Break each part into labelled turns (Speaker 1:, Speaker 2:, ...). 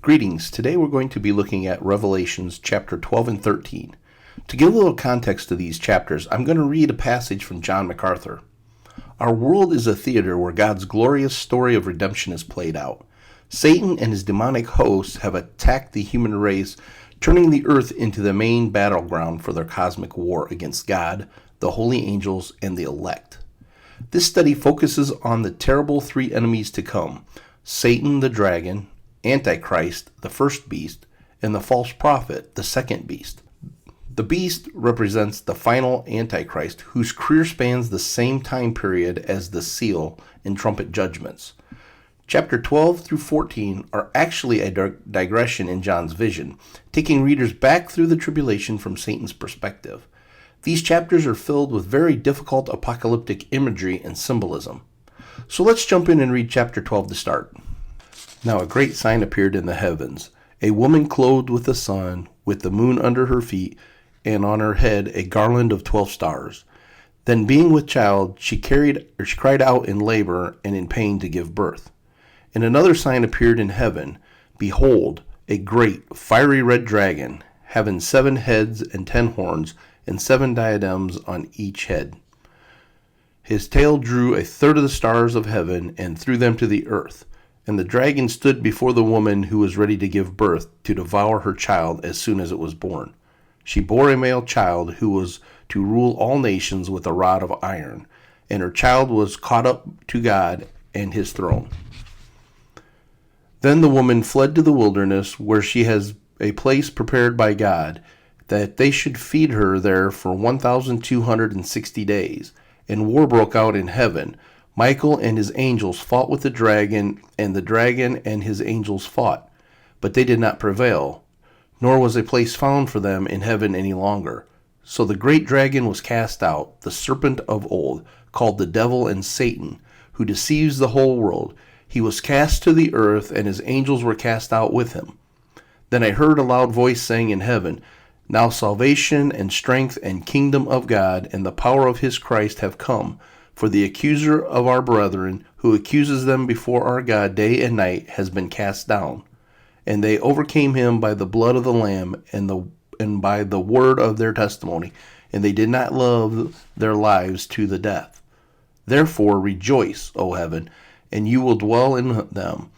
Speaker 1: Greetings. Today we're going to be looking at Revelations chapter 12 and 13. To give a little context to these chapters, I'm going to read a passage from John MacArthur. Our world is a theater where God's glorious story of redemption is played out. Satan and his demonic hosts have attacked the human race, turning the earth into the main battleground for their cosmic war against God, the holy angels, and the elect. This study focuses on the terrible three enemies to come: Satan the dragon, Antichrist, the first beast, and the false prophet, the second beast. The beast represents the final Antichrist, whose career spans the same time period as the seal and trumpet judgments. Chapter 12 through 14 are actually a digression in John's vision, taking readers back through the tribulation from Satan's perspective. These chapters are filled with very difficult apocalyptic imagery and symbolism. So let's jump in and read chapter 12 to start. Now a great sign appeared in the heavens, a woman clothed with the sun, with the moon under her feet, and on her head a garland of 12 stars. Then being with child, she cried out in labor and in pain to give birth. And another sign appeared in heaven. Behold, a great, fiery red dragon, having 7 heads and 10 horns, and 7 diadems on each head. His tail drew a third of the stars of heaven and threw them to the earth. And the dragon stood before the woman who was ready to give birth, to devour her child as soon as it was born. She bore a male child who was to rule all nations with a rod of iron, and her child was caught up to God and his throne. Then the woman fled to the wilderness, where she has a place prepared by God, that they should feed her there for 1,260 days. And war broke out in heaven. Michael and his angels fought with the dragon and his angels fought, but they did not prevail, nor was a place found for them in heaven any longer. So the great dragon was cast out, the serpent of old, called the devil and Satan, who deceives the whole world. He was cast to the earth, and his angels were cast out with him. Then I heard a loud voice saying in heaven, Now salvation and strength and kingdom of God and the power of his Christ have come. For the accuser of our brethren, who accuses them before our God day and night, has been cast down. And they overcame him by the blood of the Lamb and by the word of their testimony, and they did not love their lives to the death. Therefore rejoice, O heaven, and you will dwell in them.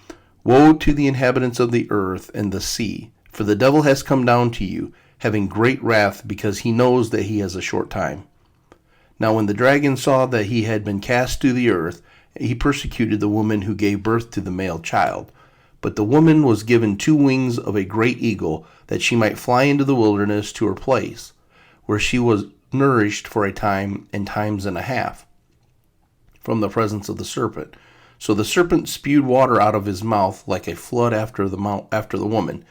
Speaker 1: Woe to the inhabitants of the earth and the sea, for the devil has come down to you, having great wrath, because he knows that he has a short time. Now when the dragon saw that he had been cast to the earth, he persecuted the woman who gave birth to the male child. But the woman was given 2 wings of a great eagle, that she might fly into the wilderness to her place, where she was nourished for a time and times and a half, from the presence of the serpent. So the serpent spewed water out of his mouth like a flood after the woman,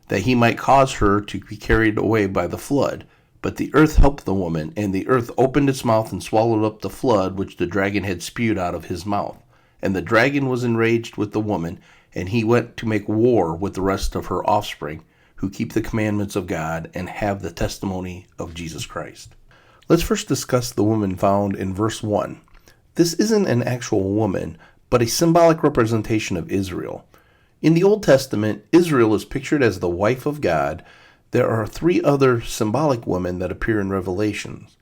Speaker 1: that he might cause her to be carried away by the flood. But the earth helped the woman, and the earth opened its mouth and swallowed up the flood which the dragon had spewed out of his mouth. And the dragon was enraged with the woman, and he went to make war with the rest of her offspring, who keep the commandments of God and have the testimony of Jesus Christ. Let's first discuss the woman found in verse 1. This isn't an actual woman, but a symbolic representation of Israel. In the Old Testament, Israel is pictured as the wife of God. There are 3 other symbolic women that appear in Revelations: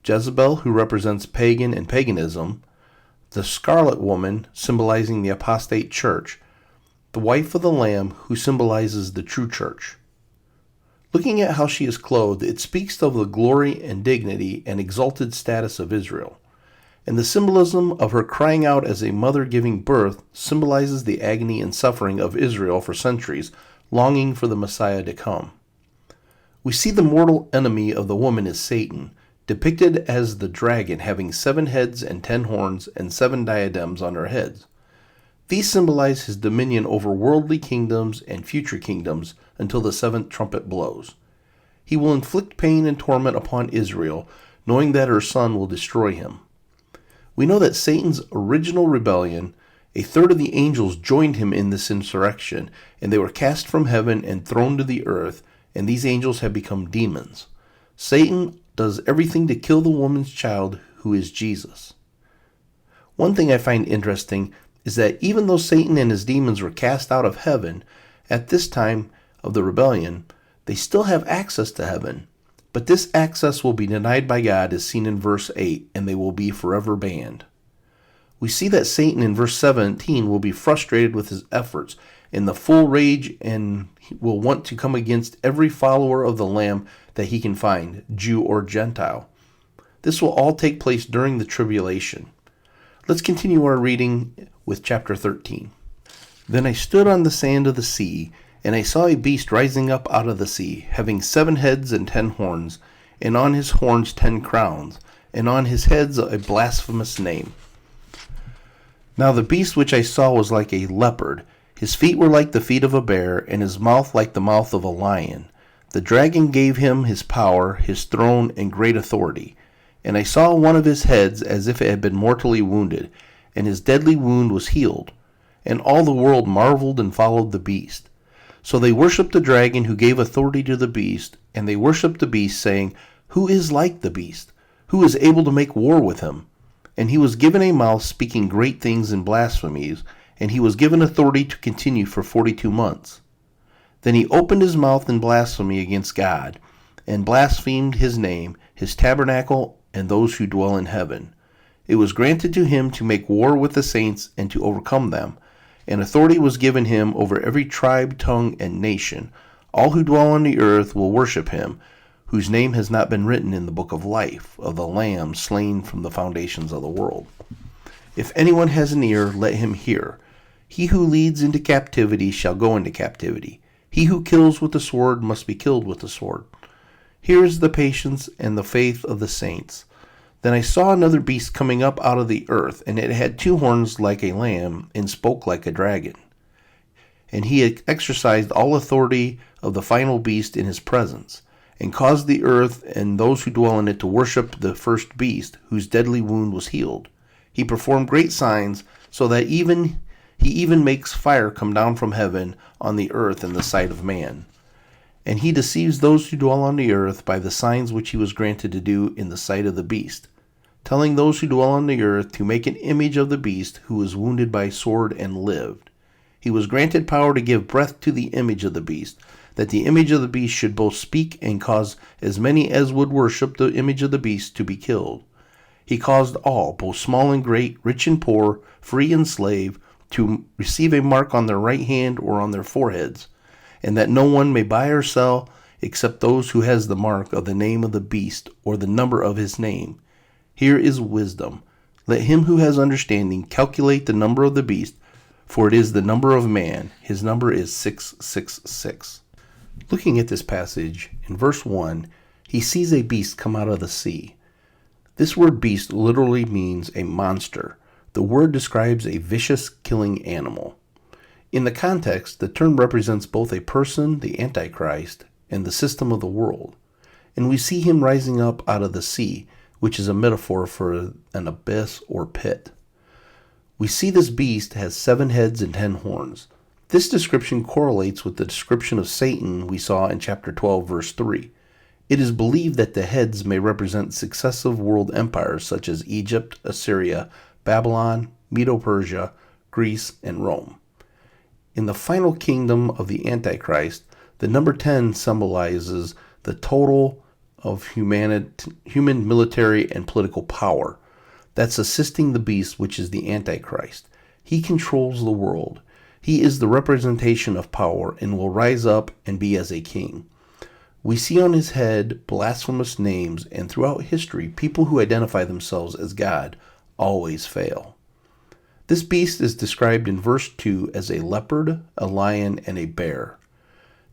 Speaker 1: Jezebel, who represents pagan and paganism; the scarlet woman, symbolizing the apostate church; the wife of the Lamb, who symbolizes the true church. Looking at how she is clothed, it speaks of the glory and dignity and exalted status of Israel. And the symbolism of her crying out as a mother giving birth symbolizes the agony and suffering of Israel for centuries, longing for the Messiah to come. We see the mortal enemy of the woman is Satan, depicted as the dragon having 7 heads and 10 horns and 7 diadems on her heads. These symbolize his dominion over worldly kingdoms and future kingdoms until the 7th trumpet blows. He will inflict pain and torment upon Israel, knowing that her son will destroy him. We know that Satan's original rebellion, a third of the angels joined him in this insurrection, and they were cast from heaven and thrown to the earth, and these angels have become demons. Satan does everything to kill the woman's child, who is Jesus. One thing I find interesting is that even though Satan and his demons were cast out of heaven, At this time of the rebellion, they still have access to heaven, but this access will be denied by God as seen in verse 8, and they will be forever banned. We see that Satan in verse 17 will be frustrated with his efforts in the full rage and will want to come against every follower of the Lamb that he can find, Jew or Gentile. This will all take place during the tribulation. Let's continue our reading with chapter 13. Then I stood on the sand of the sea, and I saw a beast rising up out of the sea, having 7 heads and 10 horns, and on his horns 10 crowns, and on his heads a blasphemous name. Now the beast which I saw was like a leopard. His feet were like the feet of a bear, and his mouth like the mouth of a lion. The dragon gave him his power, his throne, and great authority. And I saw one of his heads as if it had been mortally wounded, and his deadly wound was healed. And all the world marveled and followed the beast. So they worshipped the dragon who gave authority to the beast, and they worshipped the beast, saying, Who is like the beast? Who is able to make war with him? And he was given a mouth speaking great things and blasphemies, and he was given authority to continue for 42 months. Then he opened his mouth in blasphemy against God, and blasphemed his name, his tabernacle, and those who dwell in heaven. It was granted to him to make war with the saints and to overcome them, and authority was given him over every tribe, tongue, and nation. All who dwell on the earth will worship him, whose name has not been written in the book of life of the Lamb slain from the foundations of the world. If anyone has an ear, let him hear. He who leads into captivity shall go into captivity. He who kills with the sword must be killed with the sword. Here is the patience and the faith of the saints. Then I saw another beast coming up out of the earth, and it had 2 horns like a lamb, and spoke like a dragon. And he had exercised all authority of the final beast in his presence, and caused the earth and those who dwell in it to worship the first beast, whose deadly wound was healed. He performed great signs, so that he even makes fire come down from heaven on the earth in the sight of man. And he deceives those who dwell on the earth by the signs which he was granted to do in the sight of the beast, telling those who dwell on the earth to make an image of the beast who was wounded by sword and lived. He was granted power to give breath to the image of the beast, that the image of the beast should both speak and cause as many as would worship the image of the beast to be killed. He caused all, both small and great, rich and poor, free and slave, to receive a mark on their right hand or on their foreheads, and that no one may buy or sell except those who has the mark of the name of the beast or the number of his name. Here is wisdom. Let him who has understanding calculate the number of the beast, for it is the number of man. His number is 666. Looking at this passage, in verse 1, he sees a beast come out of the sea. This word beast literally means a monster. The word describes a vicious, killing animal. In the context, the term represents both a person, the Antichrist, and the system of the world. And we see him rising up out of the sea, which is a metaphor for an abyss or pit. We see this beast has 7 heads and 10 horns. This description correlates with the description of Satan we saw in chapter 12, verse 3. It is believed that the heads may represent successive world empires such as Egypt, Assyria, Babylon, Medo-Persia, Greece, and Rome. In the final kingdom of the Antichrist, the number 10 symbolizes the total of human military and political power. That's assisting the beast, which is the Antichrist. He controls the world. He is the representation of power and will rise up and be as a king. We see on his head blasphemous names, and throughout history, people who identify themselves as God always fail. This beast is described in verse 2 as a leopard, a lion, and a bear.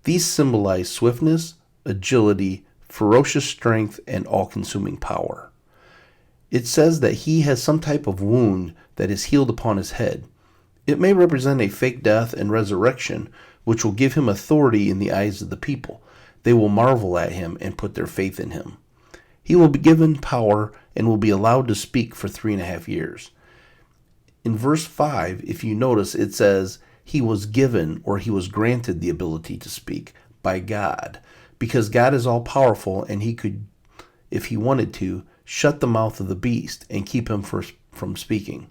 Speaker 1: These symbolize swiftness, agility, ferocious strength, and all-consuming power. It says that he has some type of wound that is healed upon his head. It may represent a fake death and resurrection, which will give him authority in the eyes of the people. They will marvel at him and put their faith in him. He will be given power and will be allowed to speak for 3.5 years. In verse 5, if you notice, it says he was given or he was granted the ability to speak by God, because God is all powerful and he could, if he wanted to, shut the mouth of the beast and keep him from speaking.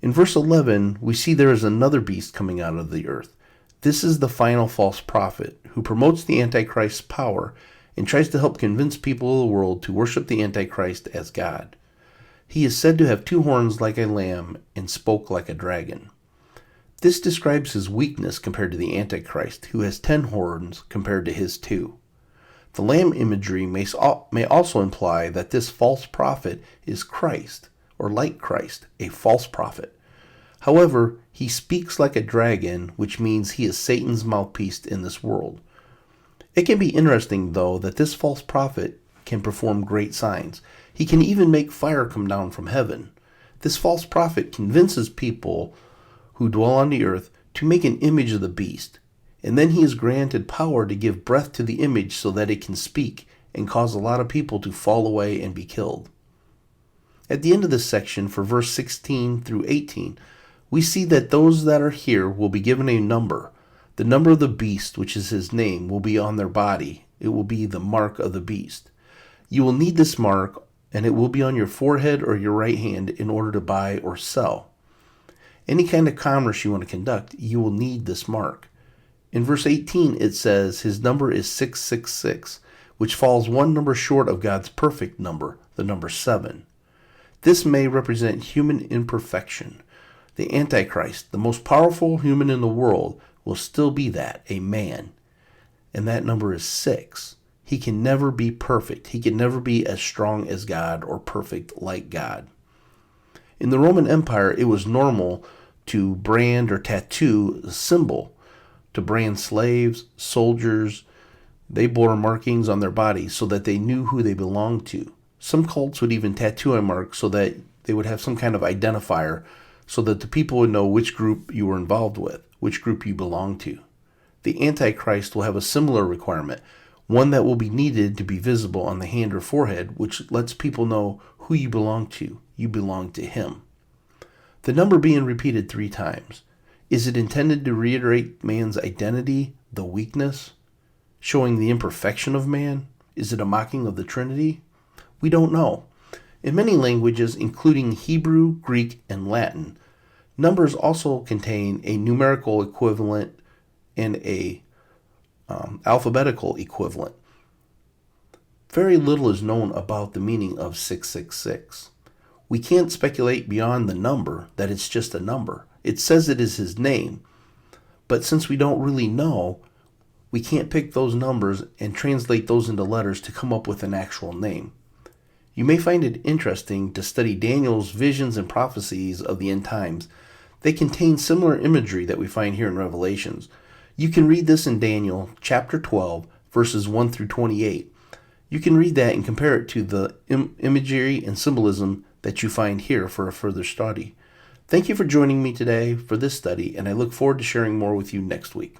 Speaker 1: In verse 11, we see there is another beast coming out of the earth. This is the final false prophet who promotes the Antichrist's power and tries to help convince people of the world to worship the Antichrist as God. He is said to have 2 horns like a lamb and spoke like a dragon. This describes his weakness compared to the Antichrist, who has 10 horns compared to his 2. The lamb imagery may also imply that this false prophet is Christ, or like Christ, a false prophet. However, he speaks like a dragon, which means he is Satan's mouthpiece in this world. It can be interesting, though, that this false prophet can perform great signs. He can even make fire come down from heaven. This false prophet convinces people who dwell on the earth to make an image of the beast, and then he is granted power to give breath to the image so that it can speak and cause a lot of people to fall away and be killed. At the end of this section, for verse 16 through 18, we see that those that are here will be given a number. The number of the beast, which is his name, will be on their body. It will be the mark of the beast. You will need this mark, and it will be on your forehead or your right hand in order to buy or sell. Any kind of commerce you want to conduct, you will need this mark. In verse 18, it says his number is 666, which falls 1 number short of God's perfect number, the number 7. This may represent human imperfection. The Antichrist, the most powerful human in the world, will still be that, a man. And that number is 6. He can never be perfect. He can never be as strong as God or perfect like God. In the Roman Empire, it was normal to brand or tattoo a symbol. To brand slaves, soldiers, they bore markings on their bodies so that they knew who they belonged to. Some cults would even tattoo a mark so that they would have some kind of identifier so that the people would know which group you were involved with, which group you belong to. The Antichrist will have a similar requirement, one that will be needed to be visible on the hand or forehead, which lets people know who you belong to. You belong to him. The number being repeated 3 times. Is it intended to reiterate man's identity, the weakness, showing the imperfection of man? Is it a mocking of the Trinity? We don't know. In many languages, including Hebrew, Greek, and Latin, numbers also contain a numerical equivalent and a alphabetical equivalent. Very little is known about the meaning of 666. We can't speculate beyond the number that it's just a number. It says it is his name, but since we don't really know, we can't pick those numbers and translate those into letters to come up with an actual name. You may find it interesting to study Daniel's visions and prophecies of the end times. They contain similar imagery that we find here in Revelations. You can read this in Daniel chapter 12, verses 1 through 28. You can read that and compare it to the imagery and symbolism that you find here for a further study. Thank you for joining me today for this study, and I look forward to sharing more with you next week.